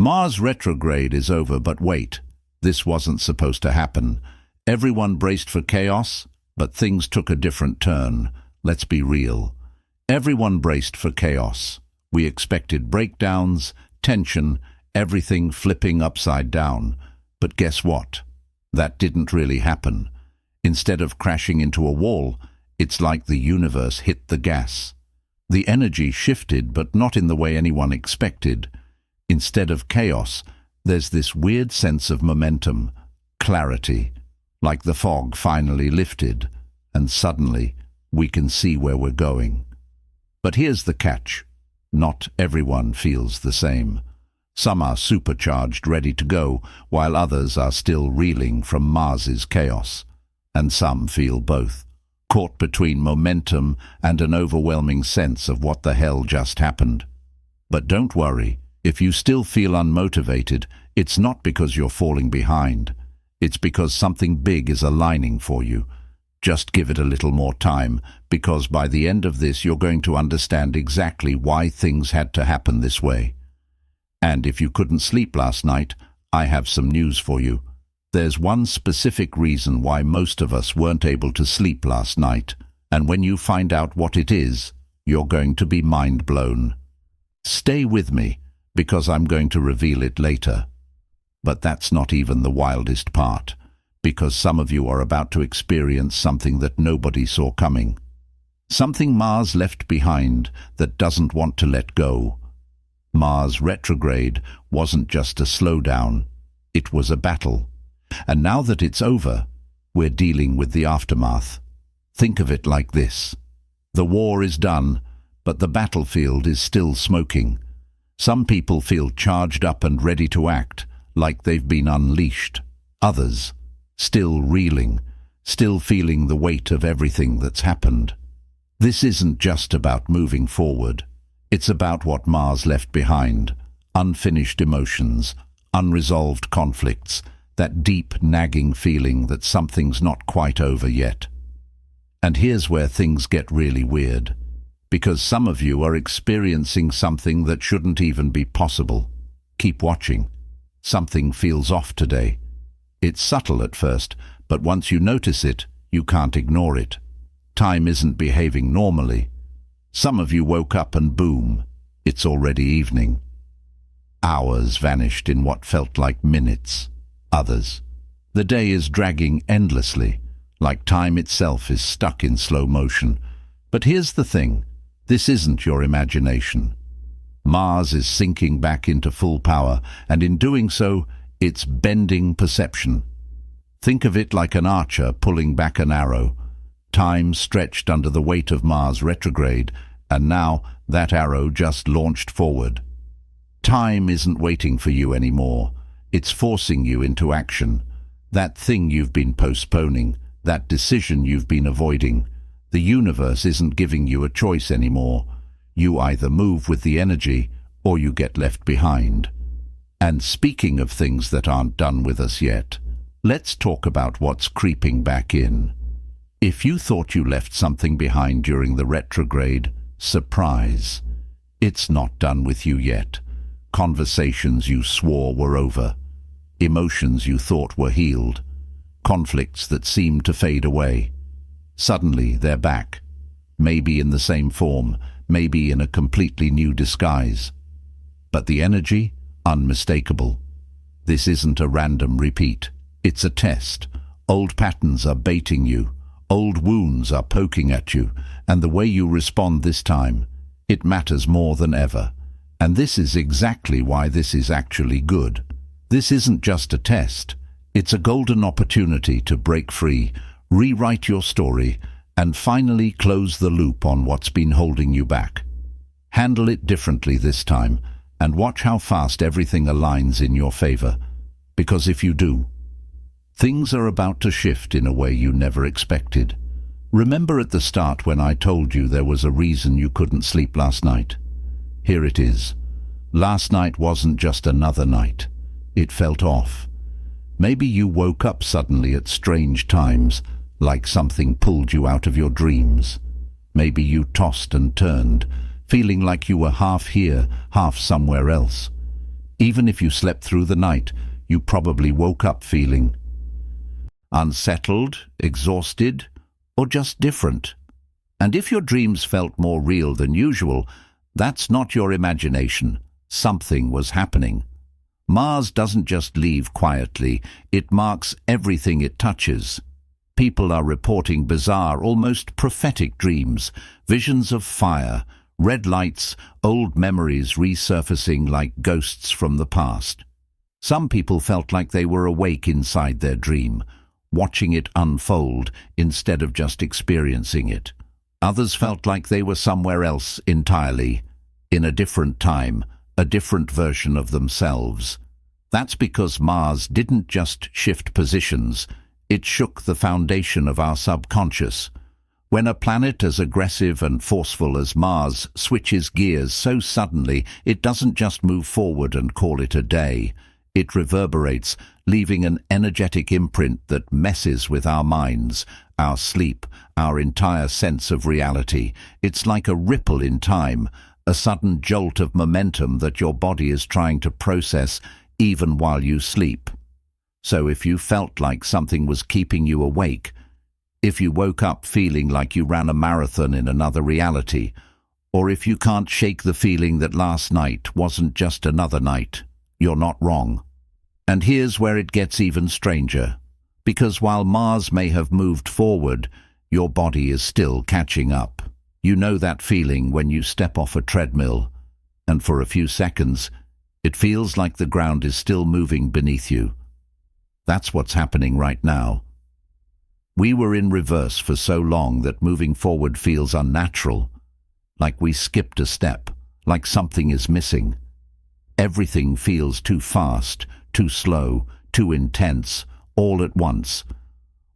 Mars retrograde is over, but wait, this wasn't supposed to happen. Everyone braced for chaos, but things took a different turn. Let's be real. Everyone braced for chaos. We expected breakdowns, tension, everything flipping upside down. But guess what? That didn't really happen. Instead of crashing into a wall, it's like the universe hit the gas. The energy shifted, but not in the way anyone expected. Instead of chaos, there's this weird sense of momentum, clarity, like the fog finally lifted, and suddenly we can see where we're going. But here's the catch. Not everyone feels the same. Some are supercharged, ready to go, while others are still reeling from Mars's chaos. And some feel both, caught between momentum and an overwhelming sense of what the hell just happened. But don't worry, if you still feel unmotivated, it's not because you're falling behind. It's because something big is aligning for you. Just give it a little more time, because by the end of this you're going to understand exactly why things had to happen this way. And if you couldn't sleep last night, I have some news for you. There's one specific reason why most of us weren't able to sleep last night, and when you find out what it is, you're going to be mind blown. Stay with me, because I'm going to reveal it later. But that's not even the wildest part, because some of you are about to experience something that nobody saw coming. Something Mars left behind that doesn't want to let go. Mars retrograde wasn't just a slowdown, it was a battle. And now that it's over, we're dealing with the aftermath. Think of it like this. The war is done, but the battlefield is still smoking. Some people feel charged up and ready to act, like they've been unleashed. Others, still reeling, still feeling the weight of everything that's happened. This isn't just about moving forward. It's about what Mars left behind. Unfinished emotions, unresolved conflicts, that deep, nagging feeling that something's not quite over yet. And here's where things get really weird. Because some of you are experiencing something that shouldn't even be possible. Keep watching. Something feels off today. It's subtle at first, but once you notice it, you can't ignore it. Time isn't behaving normally. Some of you woke up and boom, it's already evening. Hours vanished in what felt like minutes. Others, the day is dragging endlessly, like time itself is stuck in slow motion. But here's the thing. This isn't your imagination. Mars is sinking back into full power, and in doing so, it's bending perception. Think of it like an archer pulling back an arrow. Time stretched under the weight of Mars retrograde, and now that arrow just launched forward. Time isn't waiting for you anymore. It's forcing you into action. That thing you've been postponing, that decision you've been avoiding. The universe isn't giving you a choice anymore. You either move with the energy or you get left behind. And speaking of things that aren't done with us yet, let's talk about what's creeping back in. If you thought you left something behind during the retrograde, surprise. It's not done with you yet. Conversations you swore were over. Emotions you thought were healed. Conflicts that seemed to fade away. Suddenly they're back. Maybe in the same form, maybe in a completely new disguise. But the energy? Unmistakable. This isn't a random repeat. It's a test. Old patterns are baiting you. Old wounds are poking at you. And the way you respond this time, it matters more than ever. And this is exactly why this is actually good. This isn't just a test. It's a golden opportunity to break free, rewrite your story, and finally close the loop on what's been holding you back. Handle it differently this time, and watch how fast everything aligns in your favor. Because if you do, things are about to shift in a way you never expected. Remember at the start when I told you there was a reason you couldn't sleep last night? Here it is. Last night wasn't just another night. It felt off. Maybe you woke up suddenly at strange times, like something pulled you out of your dreams. Maybe you tossed and turned, feeling like you were half here, half somewhere else. Even if you slept through the night, you probably woke up feeling unsettled, exhausted, or just different. And if your dreams felt more real than usual, that's not your imagination. Something was happening. Mars doesn't just leave quietly, it marks everything it touches. People are reporting bizarre, almost prophetic dreams, visions of fire, red lights, old memories resurfacing like ghosts from the past. Some people felt like they were awake inside their dream, watching it unfold instead of just experiencing it. Others felt like they were somewhere else entirely, in a different time, a different version of themselves. That's because Mars didn't just shift positions, it shook the foundation of our subconscious. When a planet as aggressive and forceful as Mars switches gears so suddenly, it doesn't just move forward and call it a day. It reverberates, leaving an energetic imprint that messes with our minds, our sleep, our entire sense of reality. It's like a ripple in time, a sudden jolt of momentum that your body is trying to process even while you sleep. So if you felt like something was keeping you awake, if you woke up feeling like you ran a marathon in another reality, or if you can't shake the feeling that last night wasn't just another night, you're not wrong. And here's where it gets even stranger. Because while Mars may have moved forward, your body is still catching up. You know that feeling when you step off a treadmill, and for a few seconds, it feels like the ground is still moving beneath you. That's what's happening right now. We were in reverse for so long that moving forward feels unnatural, like we skipped a step, like something is missing. Everything feels too fast, too slow, too intense, all at once.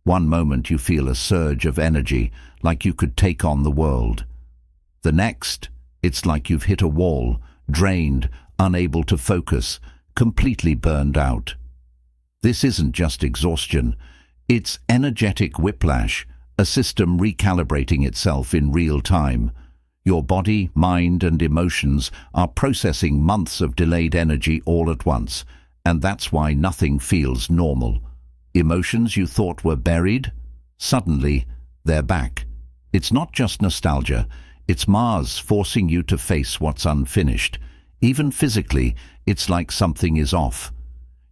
One moment you feel a surge of energy, like you could take on the world. The next, it's like you've hit a wall, drained, unable to focus, completely burned out. This isn't just exhaustion, it's energetic whiplash, a system recalibrating itself in real time. Your body, mind, and emotions are processing months of delayed energy all at once, and that's why nothing feels normal. Emotions you thought were buried, suddenly they're back. It's not just nostalgia, it's Mars forcing you to face what's unfinished. Even physically, it's like something is off.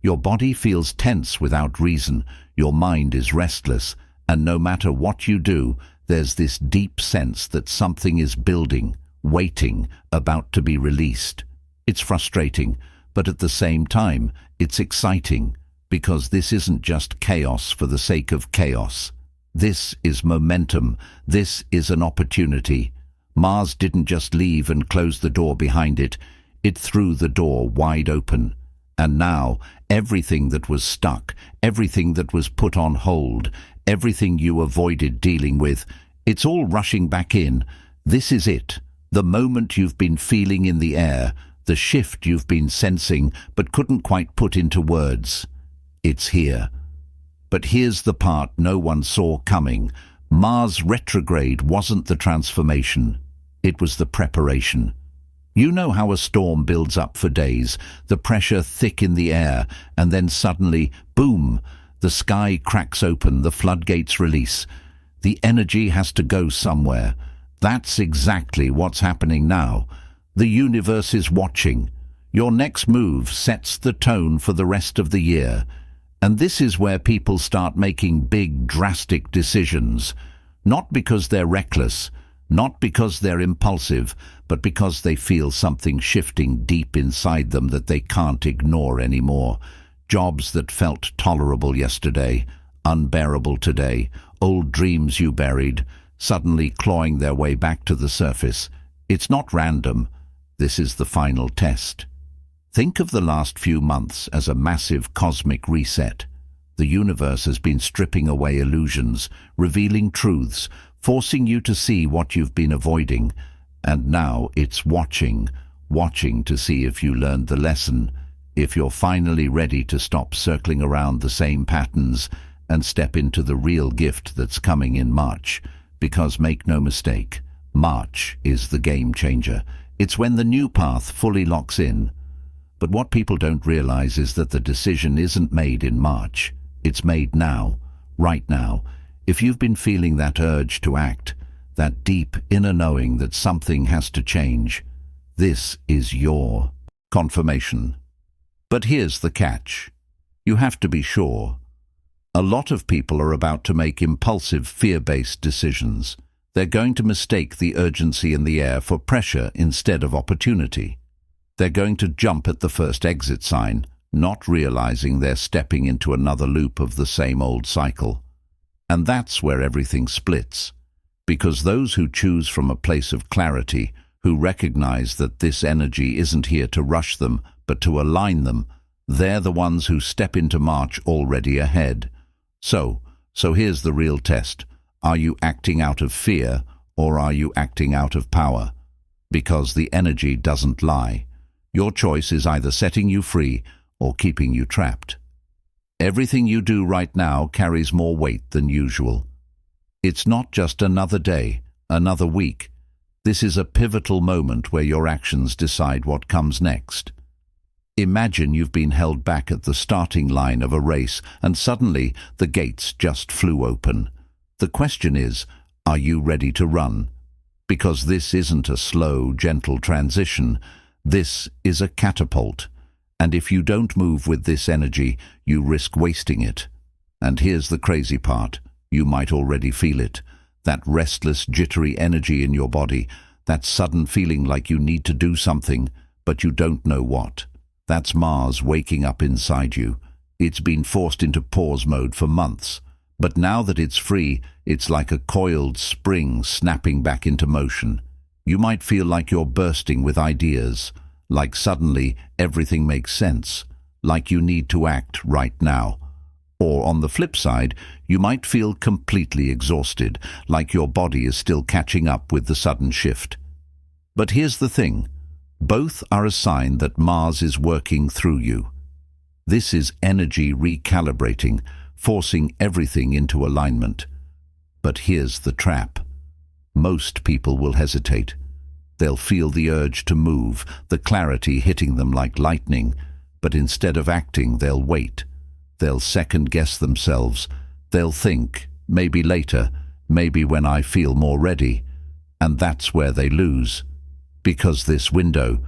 Your body feels tense without reason, your mind is restless, and no matter what you do, there's this deep sense that something is building, waiting, about to be released. It's frustrating, but at the same time, it's exciting, because this isn't just chaos for the sake of chaos. This is momentum. This is an opportunity. Mars didn't just leave and close the door behind it. It threw the door wide open. And now, everything that was stuck, everything that was put on hold, everything you avoided dealing with, it's all rushing back in. This is it. The moment you've been feeling in the air, the shift you've been sensing but couldn't quite put into words. It's here. But here's the part no one saw coming. Mars retrograde wasn't the transformation. It was the preparation. You know how a storm builds up for days, the pressure thick in the air, and then suddenly, boom, the sky cracks open, the floodgates release. The energy has to go somewhere. That's exactly what's happening now. The universe is watching. Your next move sets the tone for the rest of the year. And this is where people start making big, drastic decisions. Not because they're reckless, not because they're impulsive, but because they feel something shifting deep inside them that they can't ignore anymore. Jobs that felt tolerable yesterday, unbearable today, old dreams you buried, suddenly clawing their way back to the surface. It's not random. This is the final test. Think of the last few months as a massive cosmic reset. The universe has been stripping away illusions, revealing truths, forcing you to see what you've been avoiding. And now it's watching to see if you learned the lesson, if you're finally ready to stop circling around the same patterns and step into the real gift that's coming in March. Because make no mistake, March is the game changer. It's when the new path fully locks in. But what people don't realize is that the decision isn't made in March. It's made now, right now. If you've been feeling that urge to act, that deep inner knowing that something has to change, this is your confirmation. But here's the catch. You have to be sure. A lot of people are about to make impulsive, fear-based decisions. They're going to mistake the urgency in the air for pressure instead of opportunity. They're going to jump at the first exit sign, not realizing they're stepping into another loop of the same old cycle. And that's where everything splits. Because those who choose from a place of clarity, who recognize that this energy isn't here to rush them, but to align them, they're the ones who step into March already ahead. So here's the real test. Are you acting out of fear, or are you acting out of power? Because the energy doesn't lie. Your choice is either setting you free or keeping you trapped. Everything you do right now carries more weight than usual. It's not just another day, another week. This is a pivotal moment where your actions decide what comes next. Imagine you've been held back at the starting line of a race and suddenly the gates just flew open. The question is, are you ready to run? Because this isn't a slow, gentle transition. This is a catapult. And if you don't move with this energy, you risk wasting it. And here's the crazy part. You might already feel it. That restless, jittery energy in your body. That sudden feeling like you need to do something, but you don't know what. That's Mars waking up inside you. It's been forced into pause mode for months. But now that it's free, it's like a coiled spring snapping back into motion. You might feel like you're bursting with ideas, like suddenly everything makes sense, like you need to act right now. Or on the flip side, you might feel completely exhausted, like your body is still catching up with the sudden shift. But here's the thing. Both are a sign that Mars is working through you. This is energy recalibrating, forcing everything into alignment. But here's the trap. Most people will hesitate. They'll feel the urge to move, the clarity hitting them like lightning, but instead of acting, they'll wait. They'll second-guess themselves. They'll think, maybe later, maybe when I feel more ready. And that's where they lose. Because this window,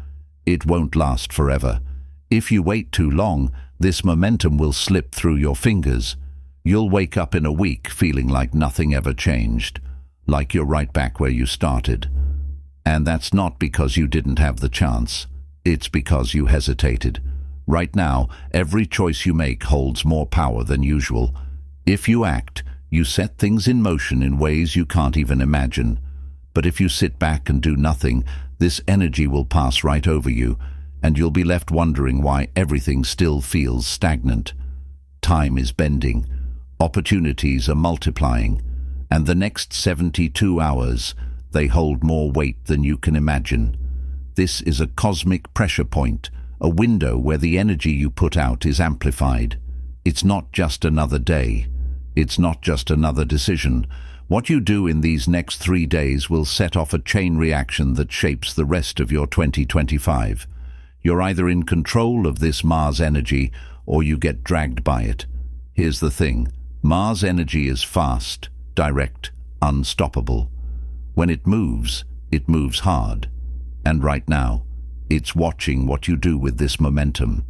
it won't last forever. If you wait too long, this momentum will slip through your fingers. You'll wake up in a week feeling like nothing ever changed, like you're right back where you started. And that's not because you didn't have the chance. It's because you hesitated. Right now, every choice you make holds more power than usual. If you act, you set things in motion in ways you can't even imagine. But if you sit back and do nothing, this energy will pass right over you, and you'll be left wondering why everything still feels stagnant. Time is bending. Opportunities are multiplying. And the next 72 hours, they hold more weight than you can imagine. This is a cosmic pressure point, a window where the energy you put out is amplified. It's not just another day. It's not just another decision. What you do in these next 3 days will set off a chain reaction that shapes the rest of your 2025. You're either in control of this Mars energy or you get dragged by it. Here's the thing. Mars energy is fast, direct, unstoppable. When it moves hard. And right now, it's watching what you do with this momentum.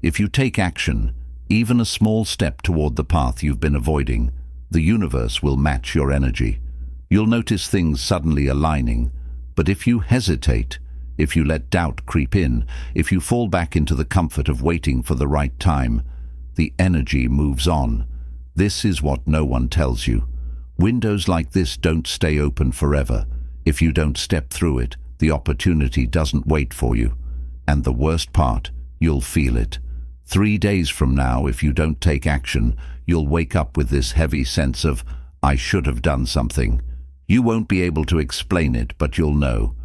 If you take action, even a small step toward the path you've been avoiding, the universe will match your energy. You'll notice things suddenly aligning. But if you hesitate, if you let doubt creep in, if you fall back into the comfort of waiting for the right time, the energy moves on. This is what no one tells you. Windows like this don't stay open forever. If you don't step through it, the opportunity doesn't wait for you. And the worst part, you'll feel it. 3 days from now, if you don't take action, you'll wake up with this heavy sense of, I should have done something. You won't be able to explain it, but you'll know.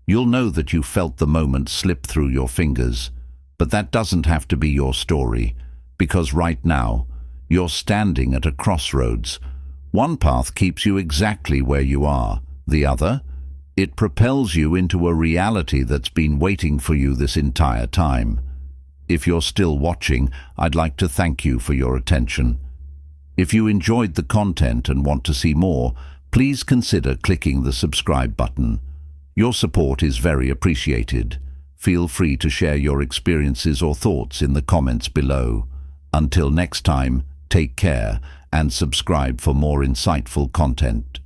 You'll know that you felt the moment slip through your fingers. But that doesn't have to be your story, because right now, you're standing at a crossroads. One path keeps you exactly where you are. The other, it propels you into a reality that's been waiting for you this entire time. If you're still watching, I'd like to thank you for your attention. If you enjoyed the content and want to see more, please consider clicking the subscribe button. Your support is very appreciated. Feel free to share your experiences or thoughts in the comments below. Until next time, take care and subscribe for more insightful content.